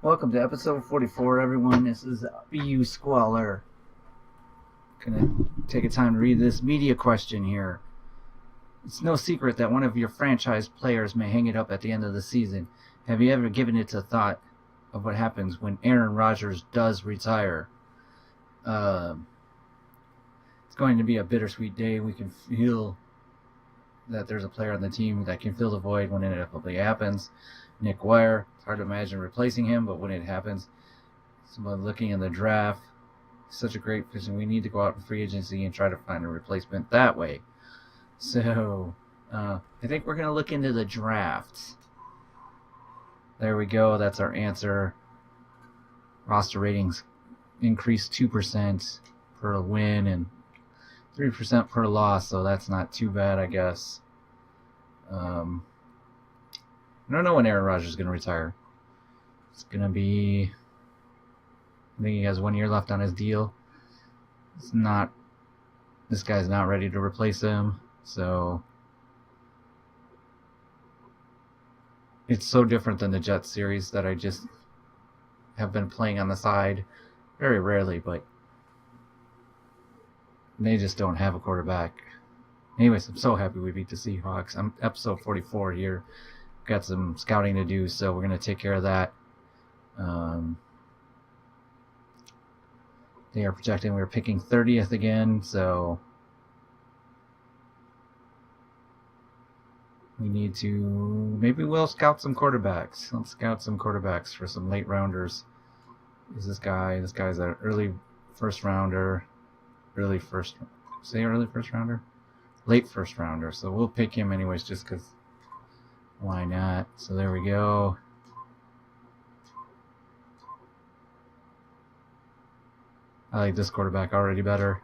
Welcome to episode 44, everyone. This is BU Squalor. Gonna take a time to read this media question here. It's no secret that one of your franchise players may hang it up at the end of the season. Have you ever given it a thought of what happens when Aaron Rodgers does retire? It's going to be a bittersweet day. We can feel that there's a player on the team that can fill the void when it inevitably happens. Nick Wire, it's hard to imagine replacing him, but when it happens, someone looking in the draft, such a great position. We need to go out in free agency and try to find a replacement that way. So, I think we're going to look into the draft. There we go. That's our answer. Roster ratings increased 2% per win and 3% per loss, so that's not too bad, I guess. I don't know when Aaron Rodgers is going to retire. It's going to be... I think he has 1 year left on his deal. This guy's not ready to replace him, so... It's so different than the Jets series that I just have been playing on the side. Very rarely, but... they just don't have a quarterback. Anyways, I'm so happy we beat the Seahawks. I'm episode 44 here. Got some scouting to do, so we're going to take care of that. They are projecting we're picking 30th again, so we need to... maybe we'll scout some quarterbacks. Let's scout some quarterbacks for some late rounders. Is this guy? This guy's an early first rounder. Early first rounder? Late first rounder. So we'll pick him anyways just because why not? So there we go. I like this quarterback already better.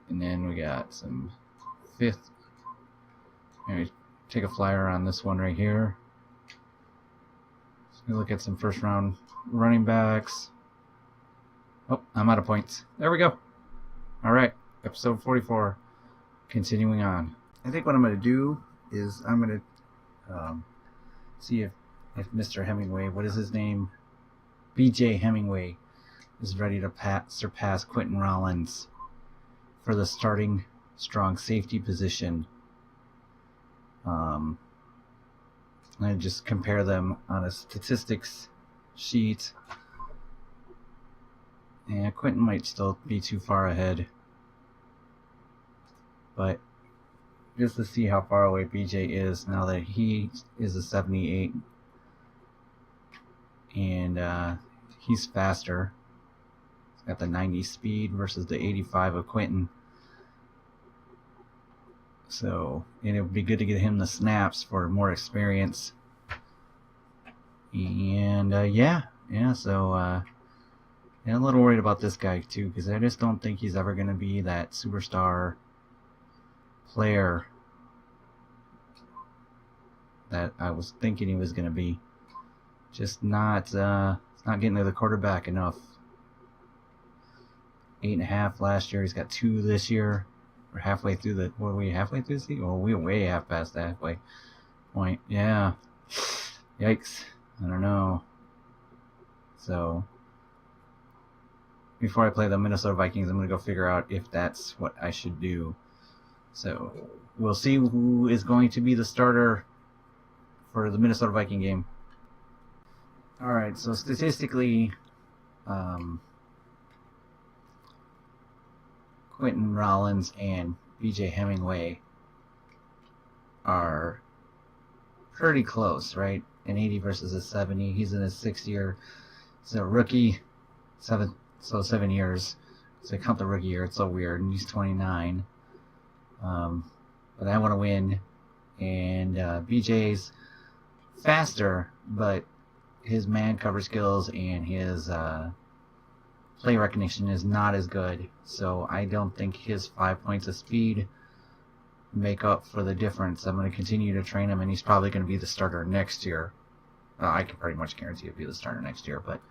And then we got some fifth. Maybe take a flyer on this one right here. So we look at some first round running backs. Oh, I'm out of points. There we go. All right, episode 44. Continuing on. I think what I'm going to do is I'm going to see if Mr. Hemingway, what is his name? BJ Hemingway is ready to surpass Quentin Rollins for the starting strong safety position. I just compare them on a statistics sheet. Yeah, Quentin might still be too far ahead. But just to see how far away BJ is now that he is a 78. And he's faster. He's got the 90 speed versus the 85 of Quentin. So, and it would be good to get him the snaps for more experience. And so I'm a little worried about this guy too, because I just don't think he's ever going to be that superstar player that I was thinking he was going to be. Just not getting to the quarterback enough. 8.5 last year. He's got 2 this year. We're halfway through the... What are we, halfway through the season? Oh, we're way past the halfway point. Yeah. Yikes. I don't know. So, before I play the Minnesota Vikings, I'm going to go figure out if that's what I should do. So, we'll see who is going to be the starter for the Minnesota Viking game. Alright, so statistically, Quentin Rollins and BJ Hemingway are pretty close, right? An 80 versus a 70. He's in his 6th year. He's a rookie. 7 years. So I count the rookie year. It's so weird. And he's 29. But I want to win. And BJ's faster, but his man cover skills and his play recognition is not as good. So I don't think his 5 points of speed make up for the difference. I'm going to continue to train him, and he's probably going to be the starter next year. I can pretty much guarantee he'll be the starter next year, but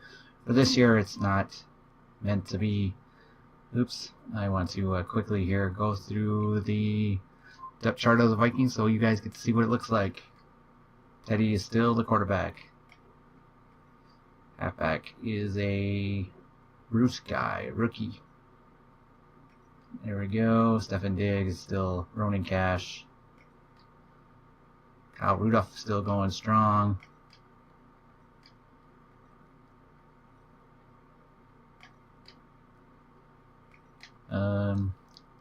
for this year it's not meant to be. Oops, I want to quickly here go through the depth chart of the Vikings so you guys get to see what it looks like. Teddy is still the quarterback. Halfback is a Bruce guy, rookie. There we go. Stefan Diggs still Ronan Cash. Kyle Rudolph still going strong.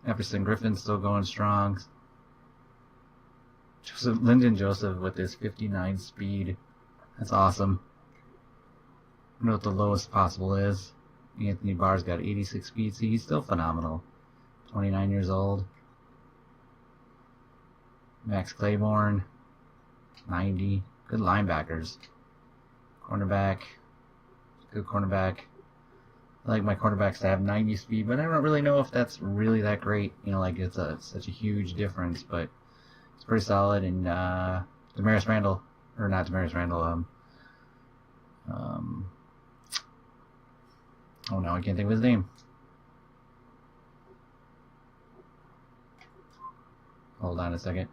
Everson Griffin still going strong. Lyndon Joseph with his 59 speed. That's awesome. I don't know what the lowest possible is. Anthony Barr's got 86 speed, so he's still phenomenal. 29 years old. Max Claiborne, 90. Good linebackers. Cornerback. Good cornerback. I like my cornerbacks to have 90 speed, but I don't really know if that's really that great. You know, like it's such a huge difference, but it's pretty solid. And Damaris Randall, or not Damaris Randall, oh no, I can't think of his name. Hold on a second.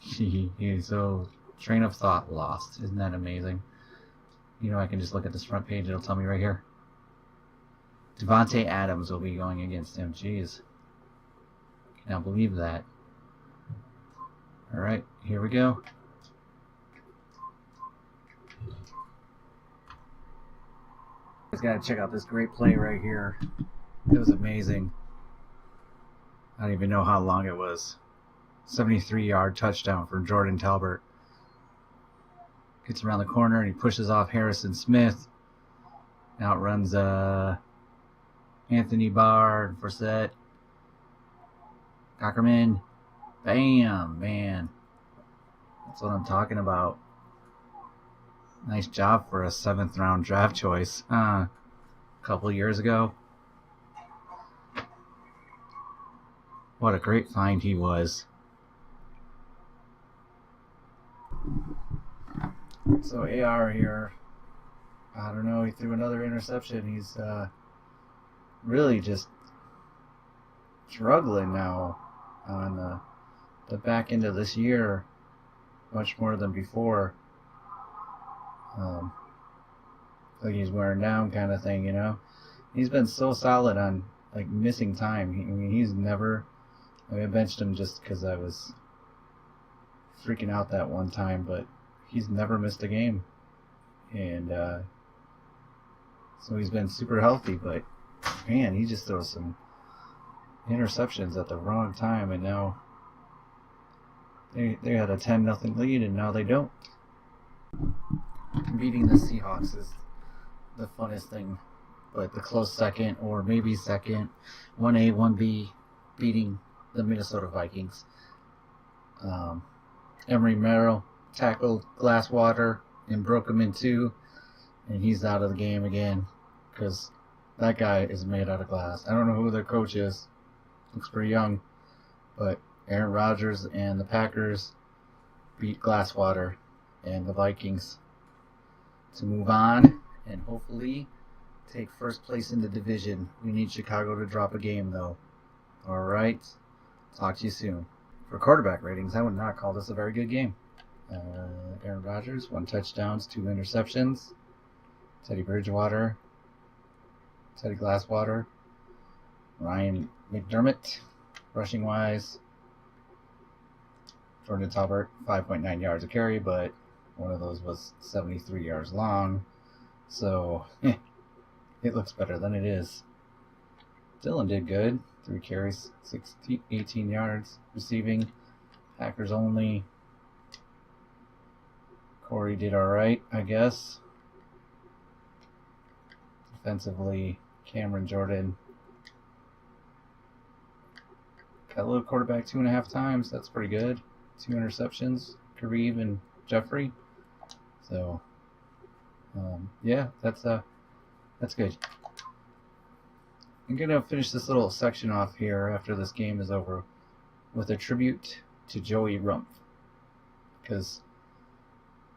He's so train of thought lost. Isn't that amazing? You know, I can just look at this front page. It'll tell me right here. Devontae Adams will be going against him. Jeez. Cannot believe that. Alright, here we go. Just gotta check out this great play right here. It was amazing. I don't even know how long it was. 73-yard touchdown for Jordan Talbert. Gets around the corner and he pushes off Harrison Smith. Outruns Anthony Barr and Forsett. Cockerman. Bam, man. That's what I'm talking about. Nice job for a 7th round draft choice. A couple years ago. What a great find he was. So AR here, I don't know, he threw another interception. He's really just struggling now on the back end of this year, much more than before. Like he's wearing down kind of thing, you know. He's been so solid on like missing time. I mean, he's never. I benched him just because I was freaking out that one time, but he's never missed a game, and so he's been super healthy. But man, he just throws some interceptions at the wrong time, and now they had a 10-0 lead, and now they don't. Beating the Seahawks is the funnest thing, but the close second, or maybe second, 1A, 1B, beating the Minnesota Vikings. Emery Merrill tackled Glasswater and broke him in two, and he's out of the game again because that guy is made out of glass. I don't know who their coach is. Looks pretty young, but Aaron Rodgers and the Packers beat Glasswater and the Vikings to move on and hopefully take first place in the division. We need Chicago to drop a game, though. All right. Talk to you soon. For quarterback ratings, I would not call this a very good game. Aaron Rodgers, 1 touchdown, 2 interceptions. Teddy Bridgewater, Teddy Glasswater, Ryan McDermott, rushing wise. Jordan Talbert, 5.9 yards a carry, but one of those was 73 yards long. So, it looks better than it is. Dylan did good. 3 carries, 18 yards receiving. Packers only. Corey did alright, I guess. Defensively, Cameron Jordan got a little quarterback 2.5 times. That's pretty good. 2 interceptions, Kareem and Jeffrey. So, yeah, that's good. I'm going to finish this little section off here after this game is over with a tribute to Joey Rumpf, because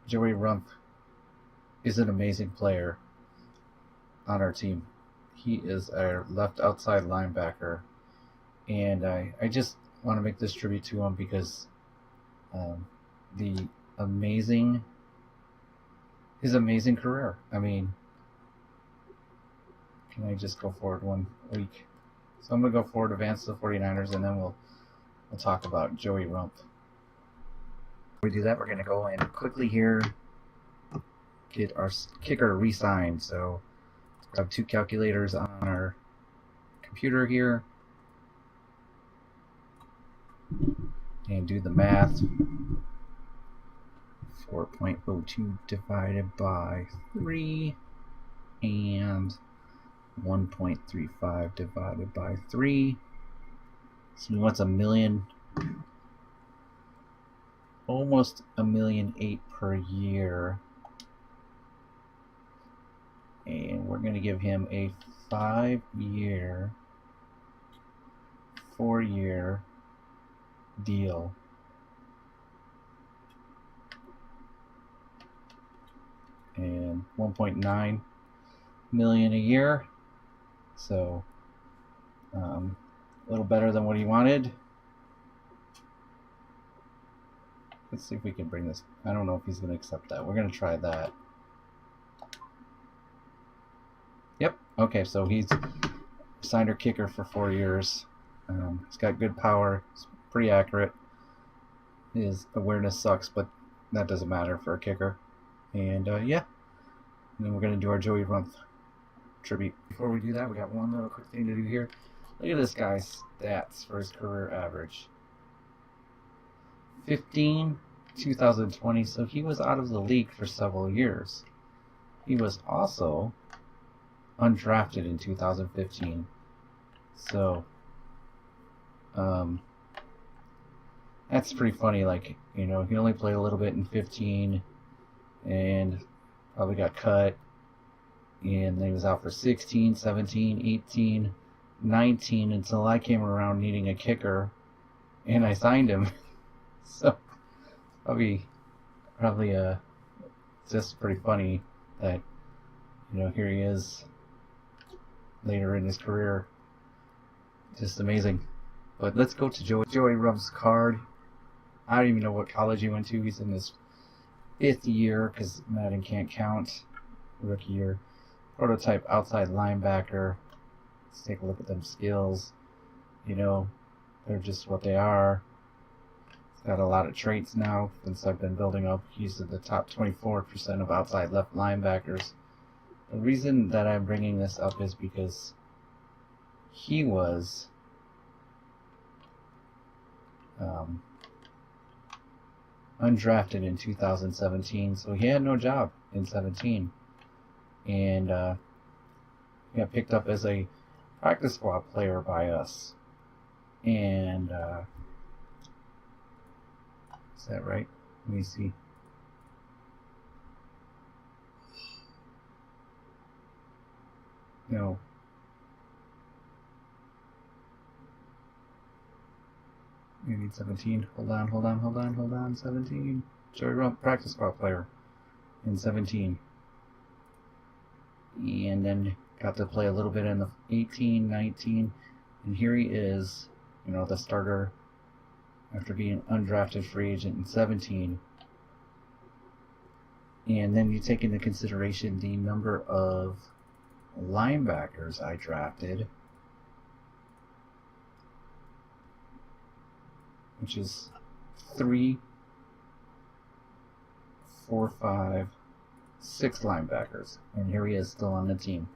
Joey Rumpf is an amazing player on our team. He is our left outside linebacker, and I just want to make this tribute to him because the amazing his amazing career. I mean, can I just go forward 1 week? So I'm going to go forward, advance to the 49ers, and then we'll talk about Joey Rump. Before we do that, we're going to go and quickly here get our kicker re-signed. So we have 2 calculators on our computer here and do the math. 4.02 divided by 3 and 1.35 divided by 3. So we want 1 million, almost 1,000,008 per year. And we're going to give him a 5-year, 4-year deal. And 1.9 million a year. So a little better than what he wanted. Let's see if we can bring this. I don't know if he's going to accept that. We're going to try that. Yep. Okay, so he's signed our kicker for 4 years. He's got good power. He's pretty accurate. His awareness sucks, but that doesn't matter for a kicker. And yeah. And then we're going to do our Joey Rump tribute. Before we do that, we got one little quick thing to do here. Look at this guy's stats for his career average. 15, 2020, so he was out of the league for several years. He was also undrafted in 2015. So, that's pretty funny. Like, you know, he only played a little bit in 15 and probably got cut. And then he was out for 16, 17, 18, 19 until I came around needing a kicker and I signed him. So, probably just pretty funny that, you know, here he is later in his career. Just amazing. But let's go to Joey Rump's card. I don't even know what college he went to. He's in his 5th year because Madden can't count. Rookie year. Prototype outside linebacker. Let's take a look at them skills. You know, they're just what they are. He's got a lot of traits now since I've been building up. He's in the top 24% of outside left linebackers. The reason that I'm bringing this up is because he was undrafted in 2017, so he had no job in 17, and he got picked up as a practice squad player by us. And is that right? Let me see. No. Maybe 17. Hold on. 17. Joey Rump, practice squad player in 17. And then got to play a little bit in the 18, 19. And here he is, you know, the starter after being undrafted free agent in 17. And then you take into consideration the number of linebackers I drafted, which is 3, 4, 5, 6 linebackers, and here he is still on the team.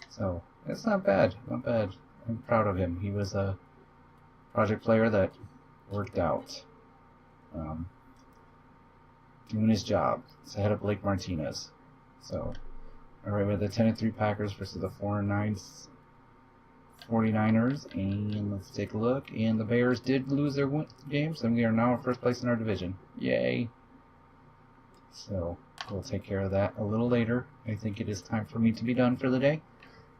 So it's not bad, not bad. I'm proud of him. He was a project player that worked out, doing his job. It's ahead of Blake Martinez. So, all right, we have the 10-3 Packers versus the 4-9 49ers, and let's take a look. And the Bears did lose their games, and we are now in first place in our division. Yay! So we'll take care of that a little later. I think it is time for me to be done for the day.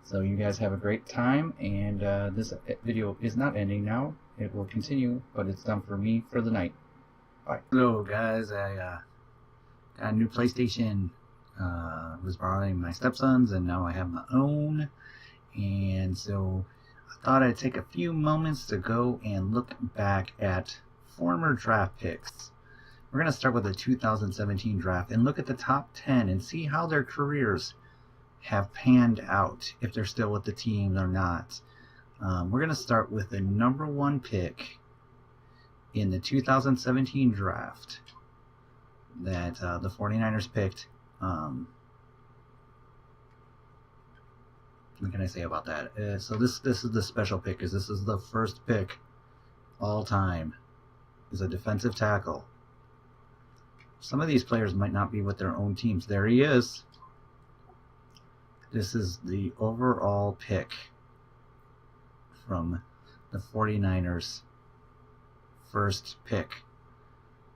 So you guys have a great time, and this video is not ending now. It will continue, but it's done for me for the night. Bye. Hello guys, I got a new PlayStation. Was borrowing my stepson's, and now I have my own. And so I thought I'd take a few moments to go and look back at former draft picks We're going to start with the 2017 draft and look at the top 10 and see how their careers have panned out, if they're still with the team or not. We're going to start with the number 1 pick in the 2017 draft that the 49ers picked. What can I say about that? So this is the special pick, because this is the first pick all time. Is a defensive tackle. Some of these players might not be with their own teams. There he is. This is the overall pick from the 49ers. First pick.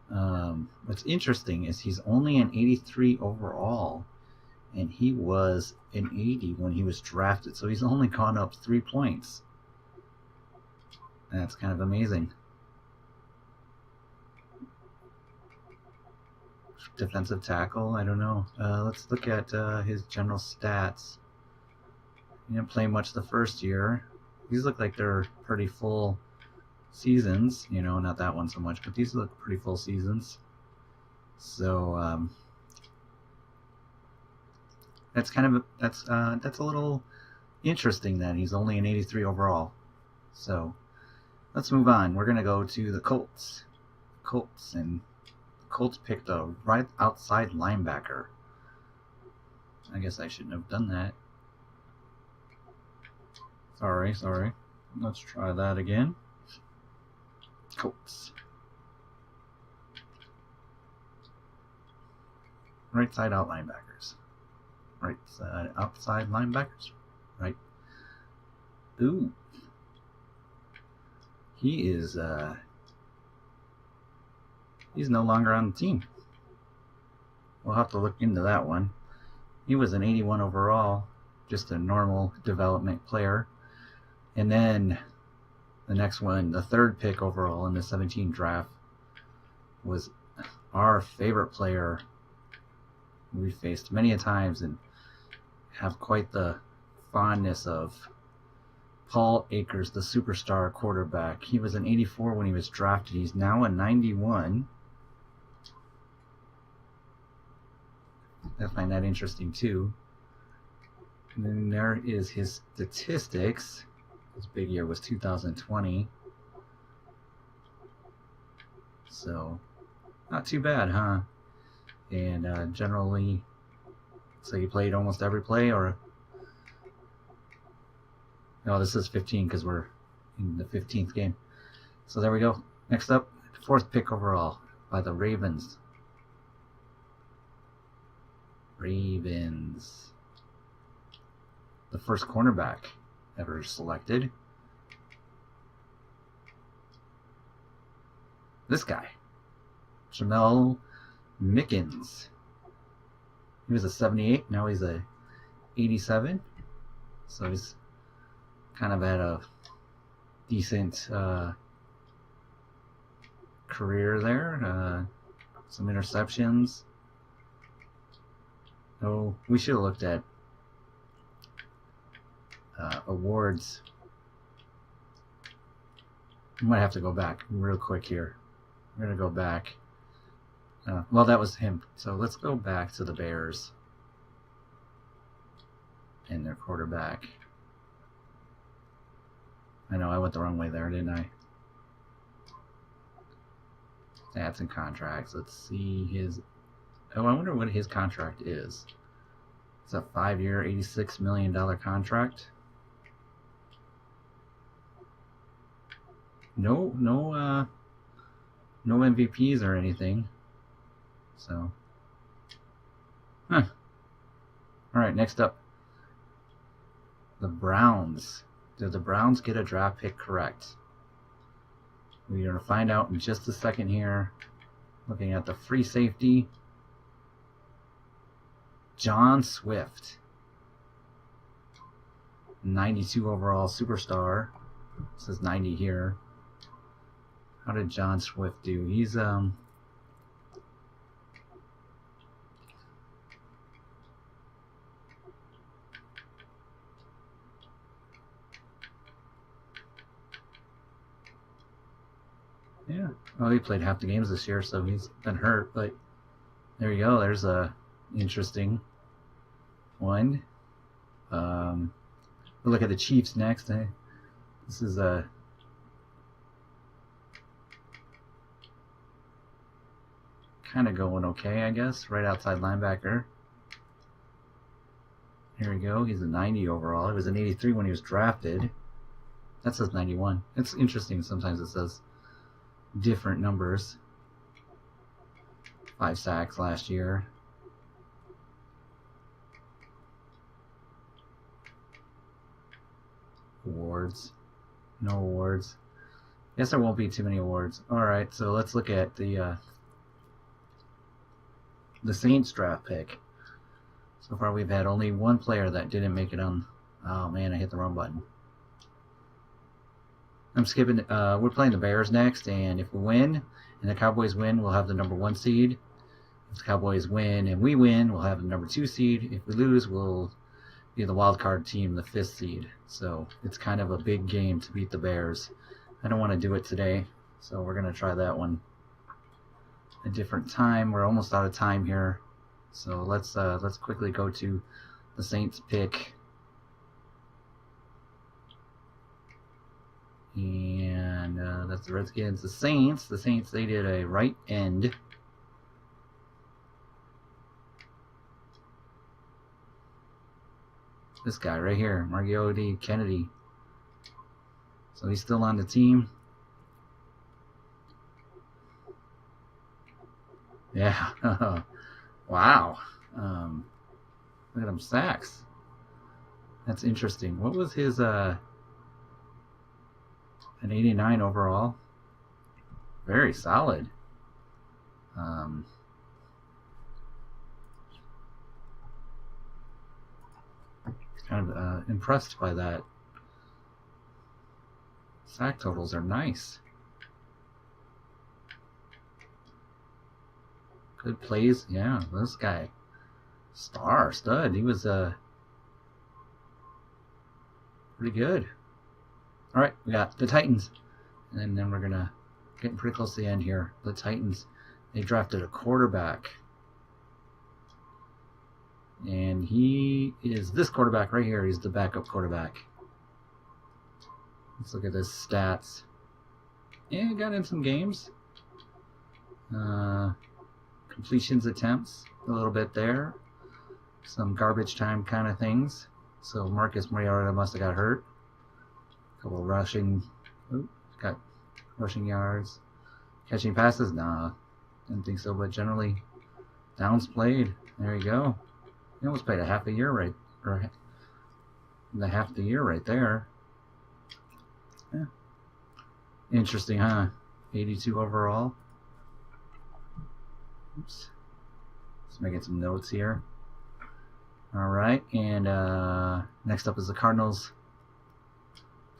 What's interesting is he's only an 83 overall, and he was an 80 when he was drafted, so he's only gone up 3 points. That's kind of amazing. Defensive tackle, I don't know. Let's look at his general stats. He didn't play much the first year. These look like they're pretty full seasons, you know, not that one so much, but these look pretty full seasons. So that's kind of that's a little interesting that he's only an 83 overall. So let's move on. We're gonna go to the Colts. And the Colts picked a right outside linebacker. I guess I shouldn't have done that. Sorry. Let's try that again. Colts. Right side out linebackers. Right side outside linebackers. Right. Ooh. He is he's no longer on the team. We'll have to look into that one. He was an 81 overall, just a normal development player. And then the next one, the 3rd pick overall in the 17 draft, was our favorite player we faced many a times and have quite the fondness of. Paul Akers, the superstar quarterback. He was an 84 when he was drafted. He's now a 91. I find that interesting too. And then there is his statistics. His big year was 2020. So, not too bad, huh? And generally, so he played almost every play, or... No, this is 15 because we're in the 15th game. So there we go. Next up, 4th pick overall by the Ravens. The first cornerback ever selected. This guy, Jamel Mickens. He was a 78. Now he's a 87. So he's kind of had a decent career there. Some interceptions. Oh, we should have looked at awards. We might have to go back real quick here. We're going to go back. Well, that was him. So let's go back to the Bears and their quarterback. I know I went the wrong way there, didn't I? Stats and contracts. Let's see his... Oh, I wonder what his contract is. It's a 5-year, $86 million contract. No MVPs or anything. So, all right, next up, the Browns. Did the Browns get a draft pick correct? We're going to find out in just a second here. Looking at the free safety, John Swift, 92 overall superstar. It says 90 here. How did John Swift do? He's yeah, Yeah. Oh, he played half the games this year, so he's been hurt. But there you go. There's a interesting one. We'll look at the Chiefs next. This is a kind of going okay, I guess. Right outside linebacker. Here we go. He's a 90 overall. He was an 83 when he was drafted. That says 91. It's interesting. Sometimes it says different numbers. 5 sacks last year. Awards. No awards. Guess there won't be too many awards. Alright, so let's look at the Saints draft pick. So far we've had only one player that didn't make it on. Oh man, I hit the wrong button. I'm skipping. We're playing the Bears next, and if we win and the Cowboys win, we'll have the number 1 seed. If the Cowboys win and we win, we'll have the number 2 seed. If we lose, we'll be the wild card team, the 5th seed. So it's kind of a big game to beat the Bears. I don't want to do it today, so we're gonna try that one a different time. We're almost out of time here, so let's quickly go to the Saints pick. And that's the Redskins. The Saints, they did a right end. This guy right here, Margioti Kennedy. So he's still on the team. Yeah. Wow. Look at him, sacks. That's interesting. What was his an 89 overall? Very solid. Kind of impressed by that. Sack totals are nice. Good plays. Yeah, this guy. Stud. He was pretty good. Alright, we got the Titans. And then we're gonna getting pretty close to the end here. The Titans, they drafted a quarterback. And he is this quarterback right here. He's the backup quarterback. Let's look at his stats. Yeah, he got in some games. Completions attempts, a little bit there. Some garbage time kind of things. So Marcus Mariota must have got hurt. A couple rushing. Got rushing yards. Catching passes? Nah, didn't think so. But generally, downs played. There you go. He almost played a half a year right, or the half the year right there. Yeah. Interesting, huh? 82 overall. Oops. Just making some notes here. All right, and next up is the Cardinals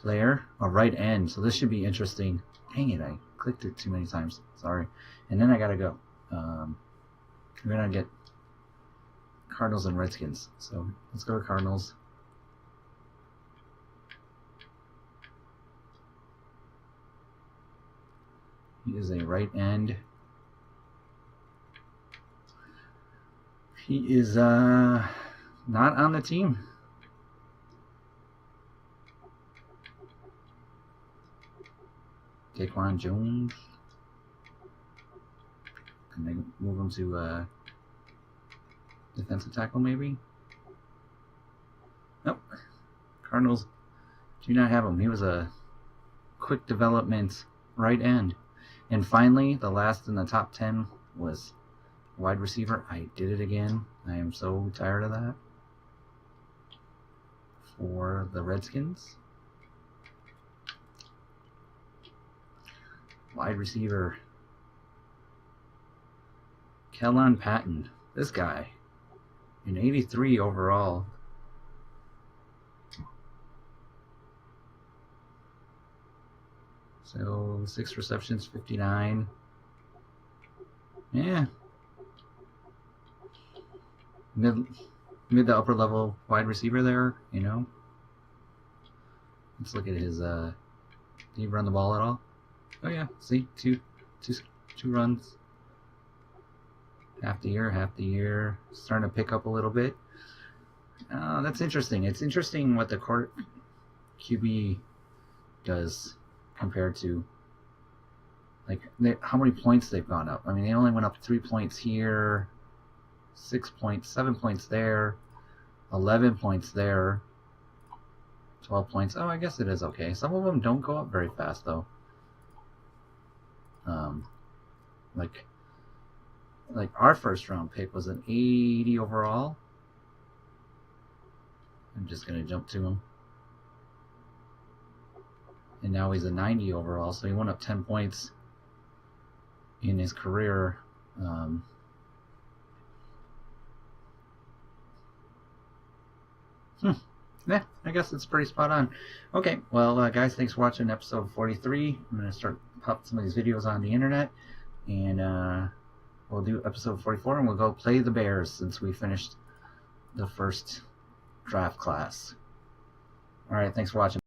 player, a right end. So this should be interesting. Dang it, I clicked it too many times. Sorry. And then I gotta go. We're gonna get Cardinals and Redskins. So let's go to Cardinals. He is a right end. He is not on the team. Daquan Jones. Can they move him to defensive tackle maybe? Nope. Cardinals do not have him. He was a quick development right end. And finally, the last in the top 10 was wide receiver. I did it again. I am so tired of that. For the Redskins. Wide receiver. Kellen Patton. This guy. An 83 overall. So 6 receptions, 59. Yeah. Mid to upper level wide receiver there, you know. Let's look at his did he run the ball at all? Oh yeah, see, 2 two runs. Half the year. Starting to pick up a little bit. That's interesting. It's interesting what the court QB does compared to like how many points they've gone up. I mean, they only went up 3 points here, 6 points, 7 points there, 11 points there, 12 points. Oh, I guess it is okay. Some of them don't go up very fast though. Like our first round pick was an 80 overall. I'm just gonna jump to him. And now he's a 90 overall, so he went up 10 points in his career. Yeah, I guess it's pretty spot on. Okay, well, guys, thanks for watching episode 43. I'm going to start popping some of these videos on the internet, and we'll do episode 44, and we'll go play the Bears since we finished the first draft class. All right, thanks for watching.